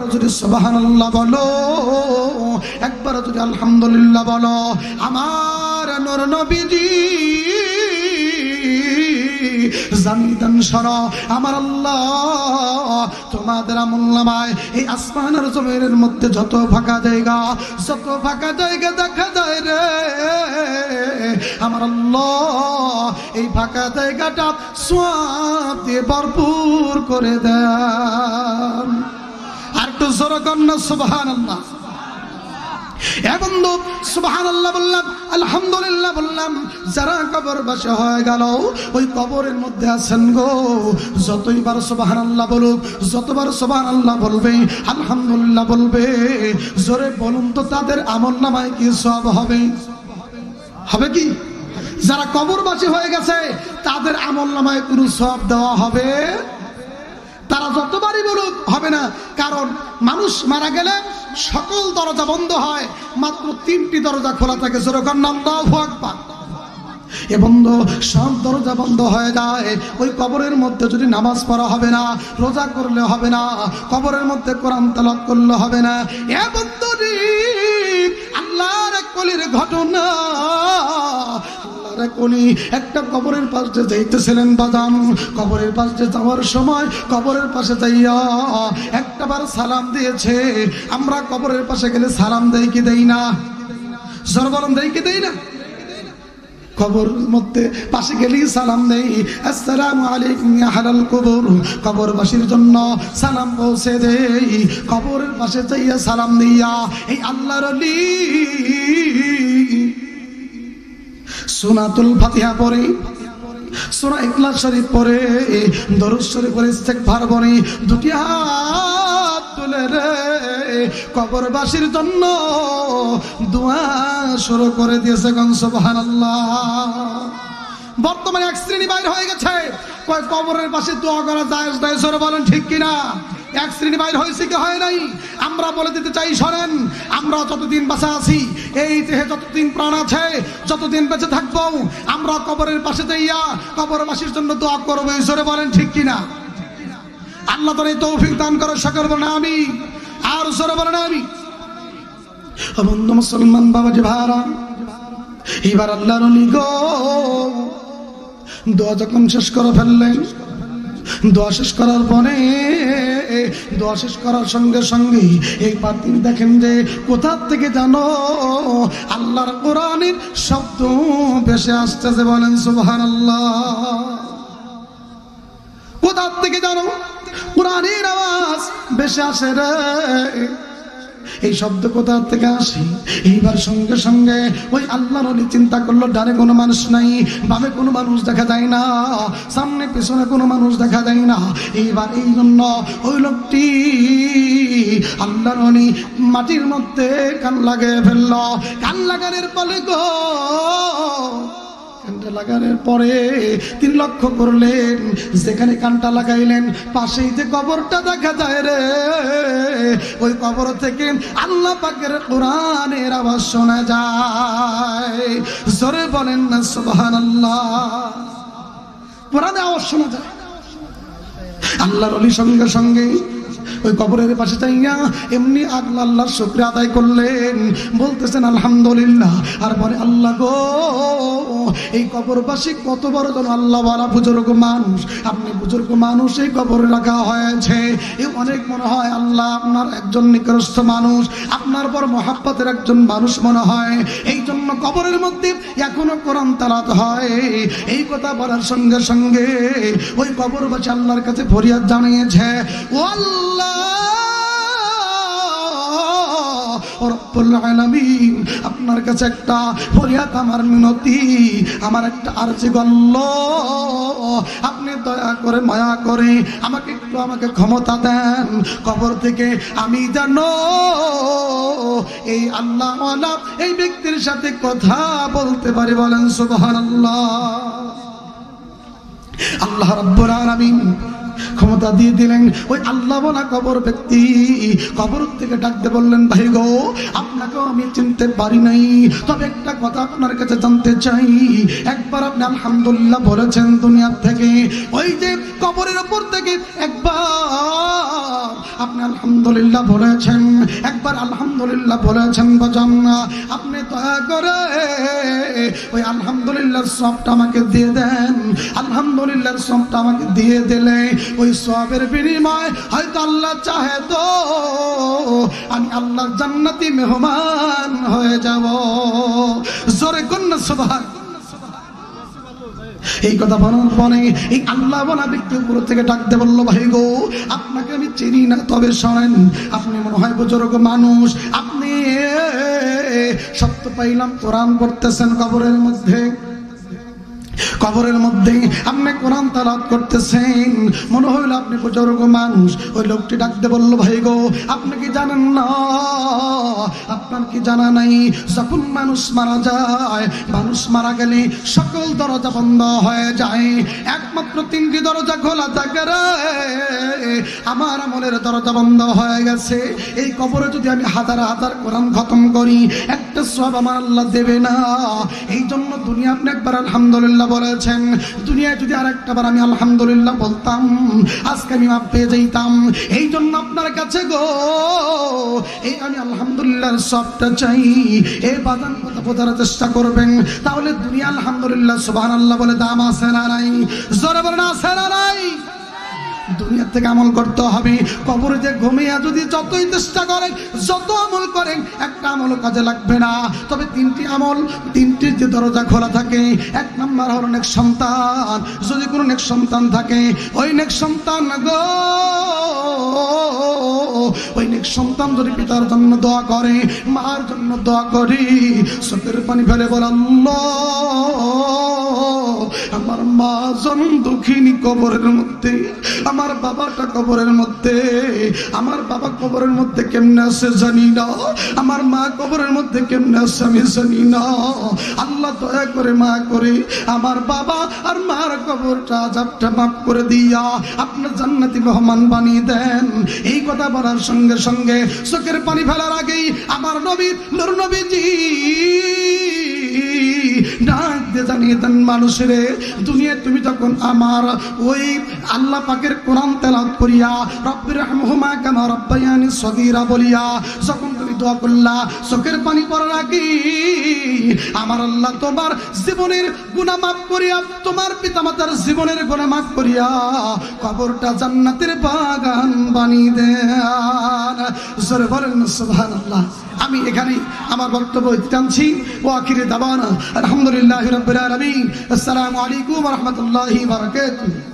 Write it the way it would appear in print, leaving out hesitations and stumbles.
একবার যদি সুবহানাল্লাহ বলো, একবার যদি আলহামদুলিল্লাহ বলো, আমার নূর নবীজি জানিদান শোনো, আমার আল্লাহ তোমাদের আমলনামায় এই আসমান আর জমিনের মধ্যে যত ফাঁকা জায়গা দেখা যায় রে, আমার আল্লাহ এই ফাঁকা জায়গাটা সওয়াব দিয়ে ভরপুর করে দেন। আর একটু জোরে কন্যা সুবহানাল্লাহ। এ বন্ধু সুবহানাল্লাহ বললাম, আলহামদুলিল্লাহ বললাম, যারা কবরবাসী হয়ে গেল ওই কবরের মধ্যে আছেন গো, যতইবার সুবহানাল্লাহ বলুক, যতবার সুবহানাল্লাহ বলবে, আলহামদুলিল্লাহ বলবে, জোরে বলুন তো তাদের আমলনামায় কি সওয়াব হবে? হবে কি? যারা কবরবাসী হয়ে গেছে তাদের আমলনামায় কোনো সওয়াব দেওয়া হবে? তারা যতবারই বলুক হবে না, কারণ মানুষ মারা গেলে সকল দরজা বন্ধ হয়, মাত্র 3টি দরজা খোলা থাকে। যেরকম আল্লাহু আকবার। এ বন্ধু সব দরজা বন্ধ হয়ে যায়, ওই কবরের মধ্যে যদি নামাজ পড়া হবে না, রোজা করলে হবে না, কবরের মধ্যে কোরআন তেলাওয়াত করলে হবে না। এ বন্ধু আল্লাহর এক কলির ঘটনা, কোনি একটা কবরের পাশে যাইতেছিলেন বাজান, কবরের পাশে যাওয়ার সময় কবরের পাশে যাইয়া একটাবার সালাম দিয়েছে। আমরা কবরের পাশে গেলে সালাম দেই কি দেই না? জোরে বলেন, দেই কি দেই না? কবরের মধ্যে পাশে গেলেই সালাম দেই, আসসালামু আলাইকুম ইয়া আহলাল কবর, কবরবাসীর জন্য সালাম পৌঁছে দেই। কবরের পাশে যাইয়া সালাম দিয়া এই আল্লাহর ওলি সূরাতুল ফাতিহা পড়ে, সূরা ইখলাস শরীফ পড়ে, দরুদ শরীফ পড়ে, ইস্তেগফার পড়ে, দুটি হাত তুলে রে কবরবাসীর জন্য দোয়া শুরু করে দিয়েছে। কোন সুবহানাল্লাহ। বর্তমানে এক শ্রেণী বাইর হয়ে গেছে, কয় কবরের পাশে দোয়া করা জায়েজ নয়। জোরে বলেন ঠিক কিনা? এক শ্রেণী বাইর হয়েছে কি হয় নাই? আমরা বলে দিতে চাই, শোনেন, আমরা যতদিন বাঁচা আছি, এই দেহে যতদিন প্রাণ আছে, যতদিন বেঁচে থাকবো, আমরা কবরের পাশে যাইয়া কবরবাসীর জন্য দোয়া করবো। জোরে বলেন ঠিক কিনা? আল্লাহ তাআলা তৌফিক দান করে, সকল বলেন আমিন। আর জোরে বলেন আমিন। বন্ধু মুসলমান বাবাজি ভাইরা, এবার আল্লাহর ওলি গো দোয়া যখন শেষ করে ফেললেন, দোয়া শেষ করার পরে, দোয়া শেষ করার সঙ্গে সঙ্গে এইবার তিনি দেখেন যে কোথা থেকে জানো আল্লাহর কোরআনের শব্দ ভেসে আসতেছে। বলেন সুবহানাল্লাহ। কোথা থেকে জানো কোরআনের আওয়াজ ভেসে আসে রে? এই শব্দ কোথা থেকে আসে? এইবার সঙ্গে সঙ্গে ওই আল্লাহর ওলি চিন্তা করলো, ডানে কোনো মানুষ নাই, বামে কোনো মানুষ দেখা যায় না, সামনে পেছনে কোনো মানুষ দেখা যায় না। এইবার এই জন্য ওই লোকটি আল্লাহর ওলি মাটির মধ্যে কান লাগিয়ে ফেললো। কান লাগানোর ফলে গো, কানটা লাগানোর পরে তিনি লক্ষ্য করলেন, যেখানে কানটা লাগাইলেন পাশেই যে কবরটা দেখা যায় রে, ওই কবর থেকে আল্লাহ পাকের কোরআনের আওয়াজ শোনা যায়। জোরে বলেন না সুবহানাল্লাহ। কোরআনের আওয়াজ শোনা যায়। আল্লাহর ওলি সঙ্গে সঙ্গে ওই কবরের পাশে যাইয়া এমনি আল্লাহর শুকরিয়া আদায় করলেন, বলতেছেন আলহামদুলিল্লাহ। আর পরে আল্লাহ গো, এই কবরবাসী কত বড় জন আল্লাহওয়ালা বুজুর্গ মানুষ, আপনি বুজুর্গ মানুষ এই কবরে রাখা হয়েছে। এ অনেক মনে হয় আল্লাহ আপনার একজন নিকটস্থ মানুষ, আপনার বড় মহাব্বতের একজন মানুষ মনে হয়, এই জন্য কবরের মধ্যে এখনো কোরআন তেলাওয়াত হয়। এই কথা বলার সঙ্গে সঙ্গে ওই কবরবাসী আল্লাহর কাছে ফরিয়াদ জানিয়েছে, ও আল্লাহ রব্বুল আলামিন, আপনার কাছে একটা ফরিয়াদ, আমার মিনতি, আমার একটা আরজি গল্ল, আপনি দয়া করে মায়া করে আমাকে ক্ষমতা দেন, কবর থেকে আমি যেন এই আল্লাহওয়ালা এই ব্যক্তির সাথে কথা বলতে পারি। বলেন সুবহানাল্লাহ। আল্লাহ রাব্বুল আলামিন ক্ষমতা দিয়ে দিলেন। ওই আল্লাহ বলা কবর ব্যক্তি কবর থেকে ডাকতে বললেন, ভাই গো, আপনাকেও আমি চিনতে পারি নাই, তবে একটা কথা আপনার কাছে জানতে চাই, একবার আপনি আলহামদুলিল্লাহ বলেছেন দুনিয়া থেকে, ওই যে কবরের উপর থেকে একবার আপনি আলহামদুলিল্লাহ বলেছেন, একবার আলহামদুলিল্লাহ বলেছেন বাজান, আপনি দয়া করে ওই আলহামদুলিল্লাহর সবটা আমাকে দিয়ে দেন। আলহামদুলিল্লাহর সবটা আমাকে দিয়ে দিলে ওই সবের বিনিময় হয়তো আল্লাহ চাহে তো আমি আল্লাহর জান্নাতি মেহমান হয়ে যাব। জোরে কন্যা সুবহান। এই কথা বলার পরে এই আল্লাহ বলা ব্যক্তি উপর থেকে ডাকতে বললো, ভাই গো আপনাকে আমি চিনি না, তবে শোনেন আপনি মনে হয় বুজুর্গ মানুষ, আপনি সত্য পাইলাম কোরআন পড়তেছেন কবরের মধ্যে, কবরের মধ্যে আপনি কোরআন তেলাওয়াত করতেছেন, মনে হইল আপনি বুজুর্গ মানুষ। ওই লোকটি ডাকতে বলল, ভাই গো আপনি কি জানেন না, আপনার কি জানা নাই যখন মানুষ মারা যায়, মানুষ মারা গেলে সকল দরজা বন্ধ হয়ে যায়, একমাত্র তিনটি দরজা খোলা থাকে রে, আমার আমলের দরজা বন্ধ হয়ে গেছে। এই কবরে যদি আমি হাজার হাজার কোরআন খতম করি একটা সওয়াব আমার আল্লাহ দেবে না। এই জন্য দুনিয়া আপনি একবার আলহামদুলিল্লাহ বলেছেন, দুনিয়ায় যদি আরেকটা বার আমি আলহামদুলিল্লাহ বলতাম আজকে আমি মাপ পেয়ে যেতাম। এই জন্য আপনার কাছে গো এই আমি আলহামদুলিল্লাহর সবটা চাই। এই বাদান কথা বোঝার চেষ্টা করবেন, তাহলে দুনিয়া আলহামদুলিল্লাহ সুবহানাল্লাহ বলে দাম আছে না নাই? জোরে বলেন আছে না নাই? দুনিয়া থেকে আমল করতে হবে। কবরে যে ঘুমিয়ে যদি যতই চেষ্টা করেন, যত আমল করেন, একটা আমল কাজে লাগবে না। তবে তিনটি আমল, তিনটি যে দরজা খোলা থাকে, এক নাম্বার হলো নেক সন্তান। যদি কোনো নেক সন্তান থাকে, ওই নেক সন্তান গো, ওই নেক সন্তান যদি পিতার জন্য দোয়া করে, মার জন্য দোয়া করি, চোখের পানি ফেলে বলে আল্লাহ আমার মা জন দুঃখিনী কবরের মধ্যে, আমার বাবাটা কবরের মধ্যে, আমার বাবা কবরের মধ্যে কেমনে আছে জানি না, আমার মা কবরের মধ্যে কেমনে আছে আমি জানি না। আল্লাহ দয়া করে মা করে আমার বাবা আর মার কবরটা আযাবটা মাফ করে দিয়া আপনার জান্নাতি মেহমান বানিয়ে দেন। এই কথা বলার সঙ্গে সঙ্গে চোখের পানি ফেলার আগেই আমার নবী নূর নবীজি ডাক দিয়ে জানিয়ে দেন, মানুষের দুনিয়া তুমি যখন আমার ওই আল্লাহ পাকের কোরআন তেলাওয়াত করিয়া রব্বির রহমহুমা কামা রব্বায়ানি সগীরা বলিয়া যখন তুমি দোয়া করলা, চোখের পানি পড়ার আগে আমার আল্লাহ তোমার জীবনের গুনাহ মাফ করিয়া, তোমার পিতামাতার জীবনের গুনাহ মাফ করিয়া কবরটা জান্নাতের বাগান বানিয়ে দেন। জোরে বলেন সুবহানাল্লাহ। আমি এখানেই আমার বক্তব্য টানছি। ও আখিরে দাওয়ানা আলহামদুলিল্লাহি রাব্বিল আলামিন। আসসালামু আলাইকুম ওয়া রাহমাতুল্লাহি ওয়া বারাকাতুহু।